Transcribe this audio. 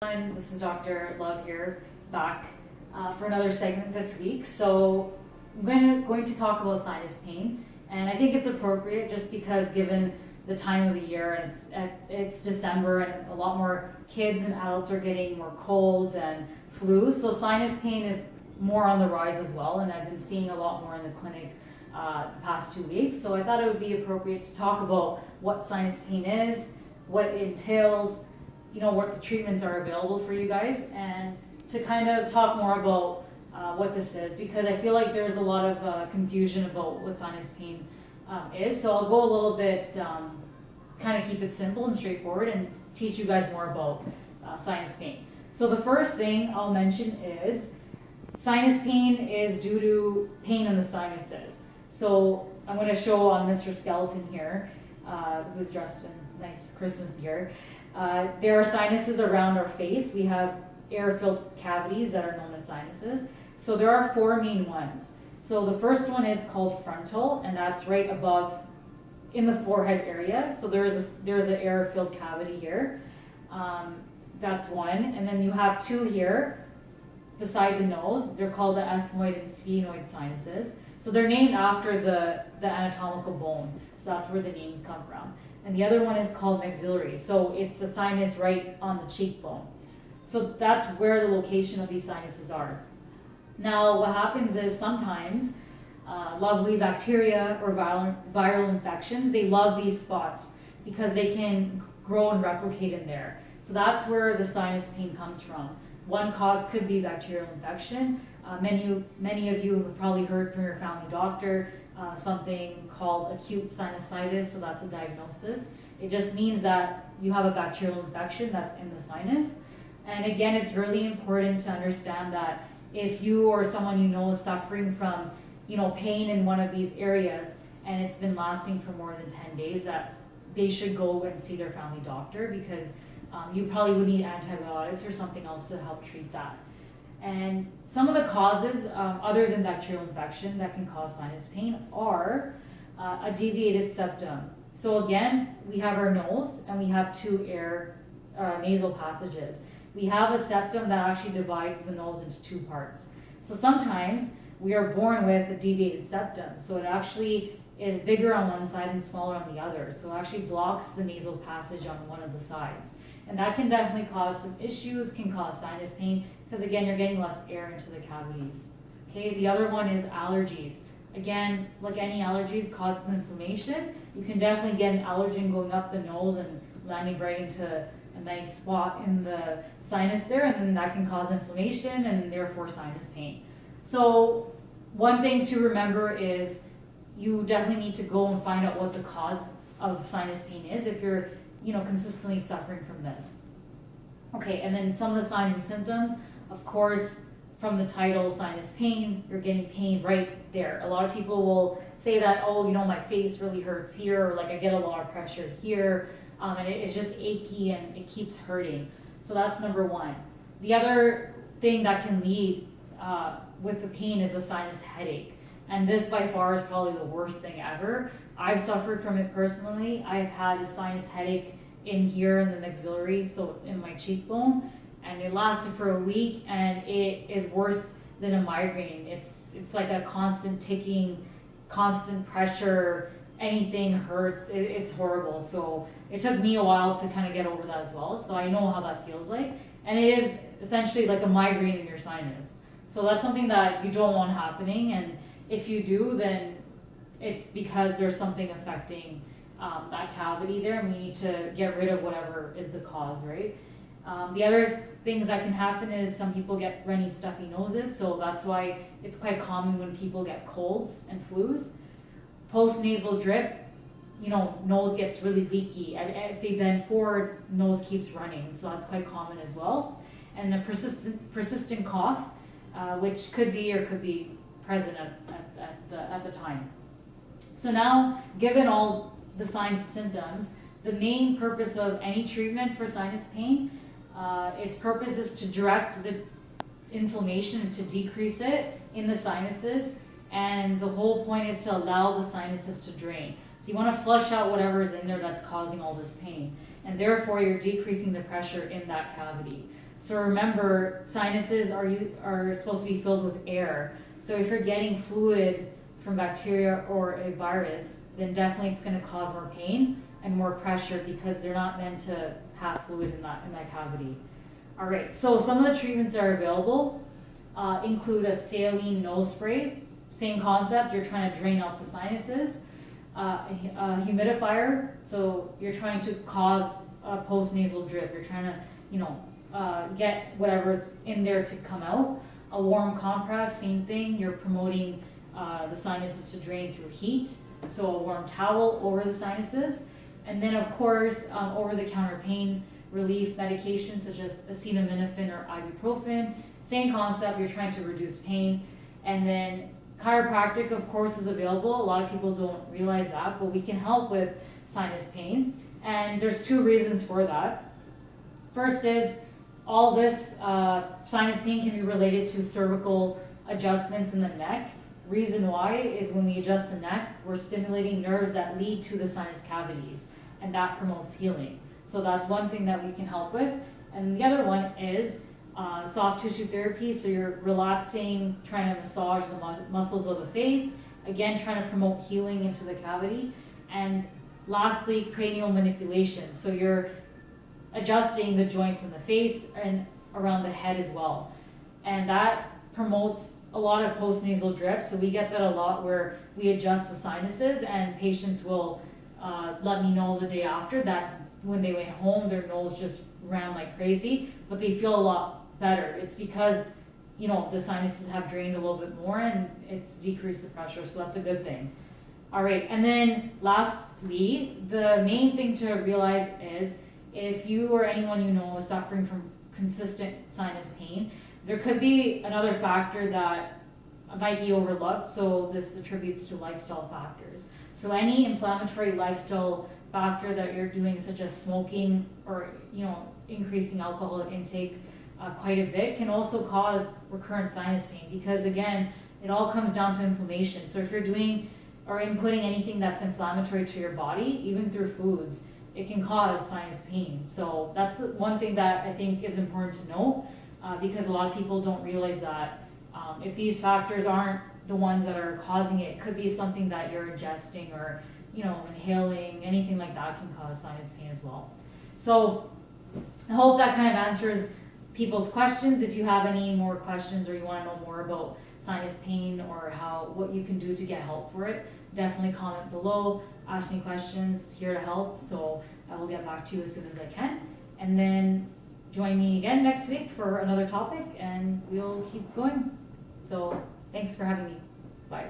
This is Dr. Love here, back for another segment this week. So I'm going to talk about sinus pain, and I think it's appropriate just because given the time of the year, and it's December, and a lot more kids and adults are getting more colds and flus. So sinus pain is more on the rise as well, and I've been seeing a lot more in the clinic the past 2 weeks. So I thought it would be appropriate to talk about what sinus pain is, what it entails, what the treatments are available for you guys, and to kind of talk more about what this is, because I feel like there's a lot of confusion about what sinus pain is. So I'll go a little bit, kind of keep it simple and straightforward and teach you guys more about sinus pain. So the first thing I'll mention is sinus pain is due to pain in the sinuses. So I'm going to show on Mr. Skeleton here, who's dressed in nice Christmas gear. There are sinuses around our face. We have air-filled cavities that are known as sinuses. So there are four main ones. So the first one is called frontal, and that's right above in the forehead area. So there's an air-filled cavity here. That's one. And then you have two here beside the nose. They're called the ethmoid and sphenoid sinuses. So they're named after the anatomical bone. So that's where the names come from. And the other one is called maxillary. So it's a sinus right on the cheekbone. So that's where the location of these sinuses are. Now, what happens is sometimes lovely bacteria or viral infections, they love these spots because they can grow and replicate in there. So that's where the sinus pain comes from. One cause could be bacterial infection. Many of you have probably heard from your family doctor something called acute sinusitis, so that's a diagnosis. It just means that you have a bacterial infection that's in the sinus. And again, it's really important to understand that if you or someone you know is suffering from pain in one of these areas and it's been lasting for more than 10 days, that they should go and see their family doctor, because you probably would need antibiotics or something else to help treat that. And some of the causes, other than bacterial infection, that can cause sinus pain are a deviated septum. So again, we have our nose and we have two nasal passages. We have a septum that actually divides the nose into two parts. So sometimes we are born with a deviated septum. So it actually is bigger on one side and smaller on the other. So it actually blocks the nasal passage on one of the sides. And that can definitely cause some issues, can cause sinus pain, because again, you're getting less air into the cavities. Okay, the other one is allergies. Again, like any allergies, causes inflammation. You can definitely get an allergen going up the nose and landing right into a nice spot in the sinus there, and then that can cause inflammation and therefore sinus pain. So one thing to remember is you definitely need to go and find out what the cause of sinus pain is if you're consistently suffering from this. Okay, and then some of the signs and symptoms, of course, from the title, sinus pain, you're getting pain right there. A lot of people will say that, my face really hurts here, or like I get a lot of pressure here, and it's just achy and it keeps hurting. So that's number one. The other thing that can lead with the pain is a sinus headache. And this by far is probably the worst thing ever. I've suffered from it personally. I've had a sinus headache in here in the maxillary, so in my cheekbone, and it lasted for a week, and it is worse than a migraine. It's like a constant ticking, constant pressure, anything hurts, it's horrible. So it took me a while to kind of get over that as well, so I know how that feels like. And it is essentially like a migraine in your sinus. So that's something that you don't want happening, and if you do, then it's because there's something affecting that cavity there, and we need to get rid of whatever is the cause, right? The other things that can happen is some people get runny, stuffy noses, so that's why it's quite common when people get colds and flus. Post-nasal drip, nose gets really leaky. If they bend forward, nose keeps running, so that's quite common as well. And a persistent cough, which could be present at the time. So now, given all the signs and symptoms, the main purpose of any treatment for sinus pain, its purpose is to direct the inflammation and to decrease it in the sinuses, and the whole point is to allow the sinuses to drain. So you want to flush out whatever is in there that's causing all this pain, and therefore you're decreasing the pressure in that cavity. So remember, sinuses are supposed to be filled with air. So if you're getting fluid from bacteria or a virus, then definitely it's going to cause more pain and more pressure because they're not meant to have fluid in that cavity. All right, so some of the treatments that are available include a saline nose spray. Same concept, you're trying to drain out the sinuses. A humidifier, so you're trying to cause a postnasal drip. You're trying to, get whatever's in there to come out. A warm compress, same thing. You're promoting the sinuses to drain through heat. So a warm towel over the sinuses. And then of course, over-the-counter pain relief medications such as acetaminophen or ibuprofen. Same concept, you're trying to reduce pain. And then chiropractic, of course, is available. A lot of people don't realize that, but we can help with sinus pain. And there's two reasons for that. First is all this sinus pain can be related to cervical adjustments in the neck. Reason why is when we adjust the neck, we're stimulating nerves that lead to the sinus cavities, and that promotes healing. So that's one thing that we can help with. And the other one is soft tissue therapy. So you're relaxing, trying to massage the muscles of the face, again trying to promote healing into the cavity. And lastly, cranial manipulation. So you're adjusting the joints in the face and around the head as well. And that promotes a lot of postnasal drips. So we get that a lot where we adjust the sinuses, and patients will let me know the day after that when they went home, their nose just ran like crazy, but they feel a lot better. It's because, the sinuses have drained a little bit more and it's decreased the pressure, so that's a good thing. All right, and then lastly, the main thing to realize is if you or anyone you know is suffering from consistent sinus pain, there could be another factor that might be overlooked, so this attributes to lifestyle factors. So any inflammatory lifestyle factor that you're doing, such as smoking or increasing alcohol intake quite a bit, can also cause recurrent sinus pain, because again, it all comes down to inflammation. So if you're doing or inputting anything that's inflammatory to your body, even through foods, it can cause sinus pain. So that's one thing that I think is important to know, because a lot of people don't realize that if these factors aren't the ones that are causing it, it could be something that you're ingesting or inhaling, anything like that can cause sinus pain as well. So I hope that kind of answers people's questions. If you have any more questions or you want to know more about sinus pain or what you can do to get help for it, definitely comment below, ask me questions, here to help. So I will get back to you as soon as I can. And then join me again next week for another topic and we'll keep going. So thanks for having me. Bye.